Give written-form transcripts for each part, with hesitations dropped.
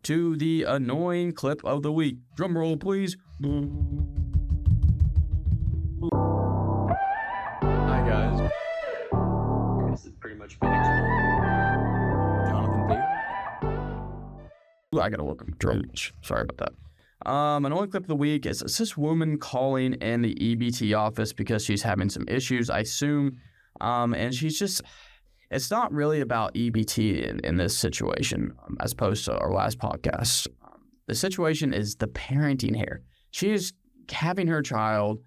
to the annoying clip of the week. Drum roll, please. Hi, guys. This is pretty much been Jonathan David. I gotta look up drums. Sorry about that. Annoying clip of the week is this woman calling in the EBT office because she's having some issues, I assume. And she's just, it's not really about EBT in this situation, as opposed to our last podcast. The situation is the parenting here. She is having her child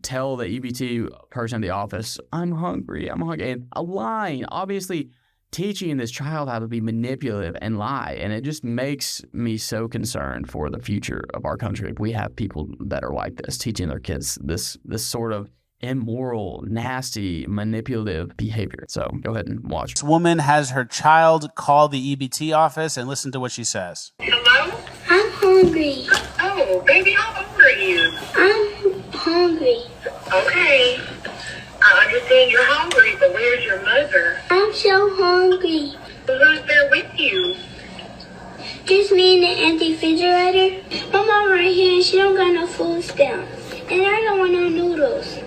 tell the EBT person in the office, I'm hungry, and lying, obviously teaching this child how to be manipulative and lie. And it just makes me so concerned for the future of our country if we have people that are like this, teaching their kids this sort of immoral, nasty, manipulative behavior. So go ahead and watch. This woman has her child call the EBT office and listen to what she says. Hello? I'm hungry. Oh, baby, how old are you? I'm hungry. Okay. I understand you're hungry, but where's your mother? I'm so hungry. Who's there with you? Just me and the empty refrigerator. My mom right here and she don't got no food stamps. And I don't want no noodles.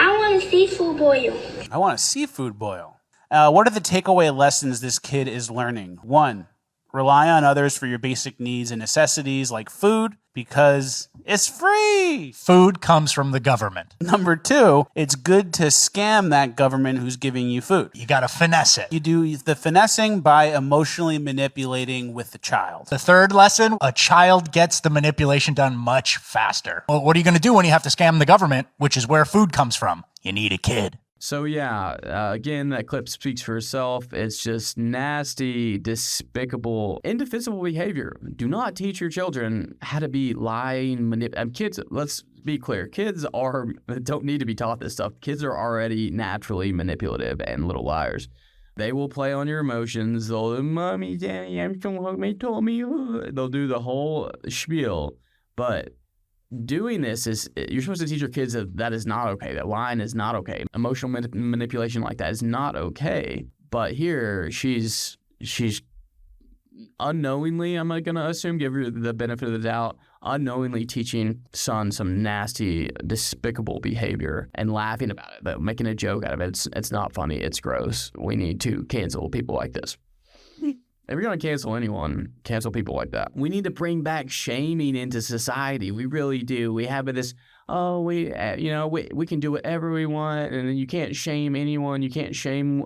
I want a seafood boil. I want a seafood boil. What are the takeaway lessons this kid is learning? 1, rely on others for your basic needs and necessities like food because it's free. Food comes from the government. Number 2, it's good to scam that government who's giving you food. You got to finesse it. You do the finessing by emotionally manipulating with the child. The third lesson, a child gets the manipulation done much faster. Well, what are you going to do when you have to scam the government, which is where food comes from? You need a kid. So yeah, again, that clip speaks for itself. It's just nasty, despicable, indefensible behavior. Do not teach your children how to be lying, kids. Let's be clear. Kids don't need to be taught this stuff. Kids are already naturally manipulative and little liars. They will play on your emotions. They'll, Mommy, Daddy, I'm so hungry. Told me. They'll do the whole spiel, but doing this is, you're supposed to teach your kids that is not okay. That lying is not okay. Emotional manipulation like that is not okay. But here, she's unknowingly, I'm going to assume, give her the benefit of the doubt, unknowingly teaching son some nasty, despicable behavior and laughing about it, but making a joke out of it. It's not funny. It's gross. We need to cancel people like this. If you're going to cancel anyone, cancel people like that. We need to bring back shaming into society. We really do. We have this, we can do whatever we want, and you can't shame anyone. You can't shame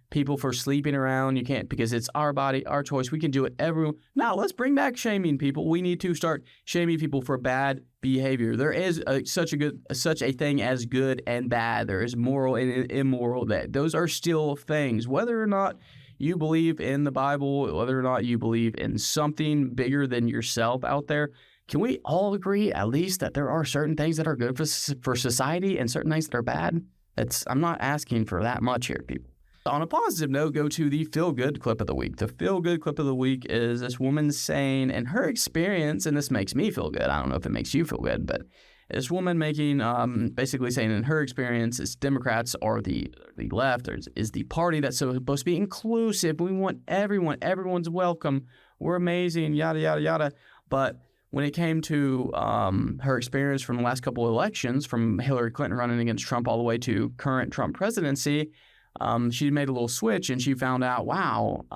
people for sleeping around. You can't, because it's our body, our choice. We can do whatever. Now, let's bring back shaming people. We need to start shaming people for bad behavior. There is such a thing as good and bad. There is moral and immoral. Those are still things. Whether or not you believe in the Bible, whether or not you believe in something bigger than yourself out there, can we all agree at least that there are certain things that are good for society and certain things that are bad? I'm not asking for that much here, people. On a positive note, go to the feel-good clip of the week. The feel-good clip of the week is this woman saying, in her experience, and this makes me feel good. I don't know if it makes you feel good, but this woman making, basically saying in her experience, is Democrats are the left, or is the party that's supposed to be inclusive. We want everyone's welcome. We're amazing, yada, yada, yada. But when it came to her experience from the last couple of elections, from Hillary Clinton running against Trump all the way to current Trump presidency, she made a little switch and she found out, wow,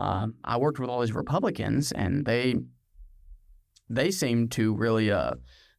I worked with all these Republicans and they seemed to really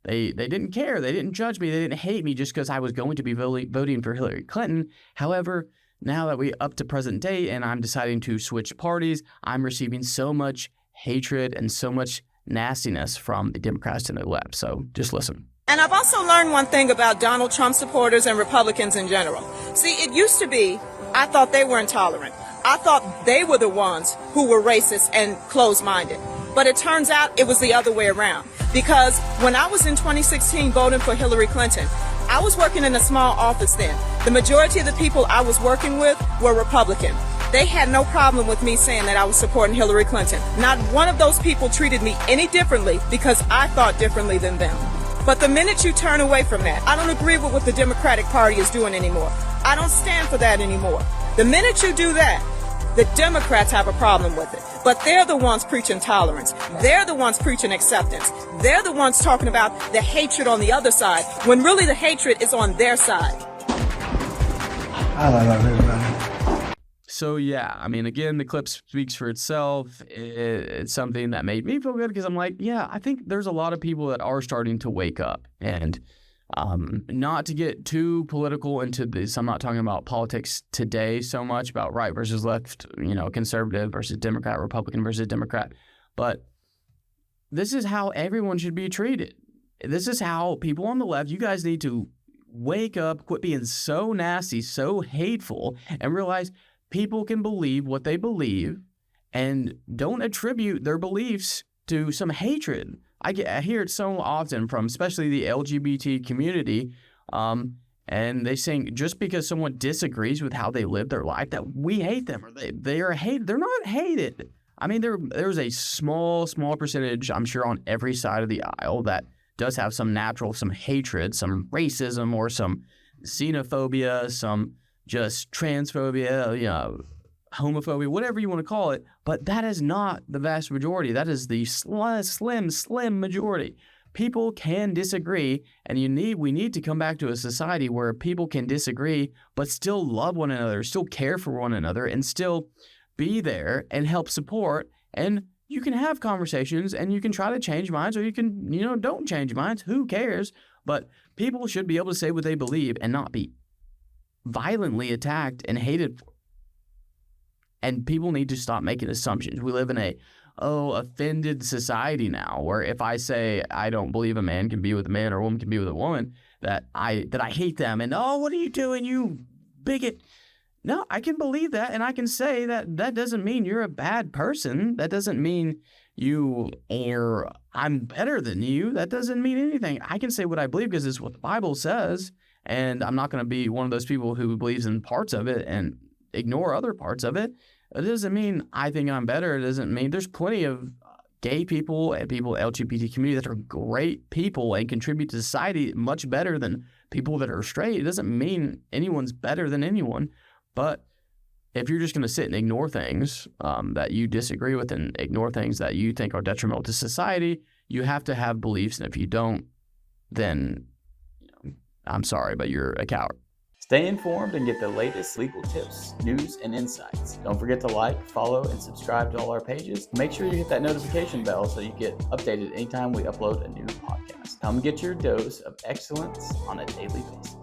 They didn't care. They didn't judge me. They didn't hate me just because I was going to be voting for Hillary Clinton. However, now that we up to present day and I'm deciding to switch parties, I'm receiving so much hatred and so much nastiness from the Democrats and the left. So just listen. And I've also learned one thing about Donald Trump supporters and Republicans in general. See, it used to be, I thought they were intolerant. I thought they were the ones who were racist and closed-minded. But it turns out it was the other way around. Because when I was in 2016 voting for Hillary Clinton, I was working in a small office then. The majority of the people I was working with were Republican. They had no problem with me saying that I was supporting Hillary Clinton. Not one of those people treated me any differently because I thought differently than them. But the minute you turn away from that, I don't agree with what the Democratic Party is doing anymore. I don't stand for that anymore. The minute you do that, The Democrats have a problem with it, but they're the ones preaching tolerance. They're the ones preaching acceptance. They're the ones talking about the hatred on the other side, when really the hatred is on their side. I love everybody. So yeah, I mean, again, the clip speaks for itself. It's something that made me feel good because I'm like, yeah, I think there's a lot of people that are starting to wake up. And not to get too political into this, I'm not talking about politics today so much about right versus left, conservative versus Democrat, Republican versus Democrat. But this is how everyone should be treated. This is how people on the left, you guys need to wake up, quit being so nasty, so hateful, and realize people can believe what they believe and don't attribute their beliefs to some hatred. I hear it so often from especially the LGBT community, and they saying just because someone disagrees with how they live their life that we hate them or they are hated. They're not hated. I mean, there's a small percentage, I'm sure, on every side of the aisle that does have some hatred, some racism or some xenophobia, some just transphobia, homophobia, whatever you want to call it. But that is not the vast majority. That is the slim majority. People can disagree, and we need to come back to a society where people can disagree but still love one another, still care for one another, and still be there and help support. And you can have conversations and you can try to change minds, or you can, don't change minds. Who cares? But people should be able to say what they believe and not be violently attacked and hated for. And people need to stop making assumptions. We live in a offended society now, where if I say I don't believe a man can be with a man or a woman can be with a woman, that I hate them and what are you doing, you bigot? No, I can believe that, and I can say that doesn't mean you're a bad person. That doesn't mean I'm better than you. That doesn't mean anything. I can say what I believe because it's what the Bible says, and I'm not going to be one of those people who believes in parts of it and ignore other parts of it. It doesn't mean I think I'm better. It doesn't mean there's plenty of gay people and people LGBT community that are great people and contribute to society much better than people that are straight. It doesn't mean anyone's better than anyone. But if you're just going to sit and ignore things that you disagree with and ignore things that you think are detrimental to society, you have to have beliefs. And if you don't, then I'm sorry, but you're a coward. Stay informed and get the latest legal tips, news, and insights. Don't forget to like, follow, and subscribe to all our pages. Make sure you hit that notification bell so you get updated anytime we upload a new podcast. Come get your dose of excellence on a daily basis.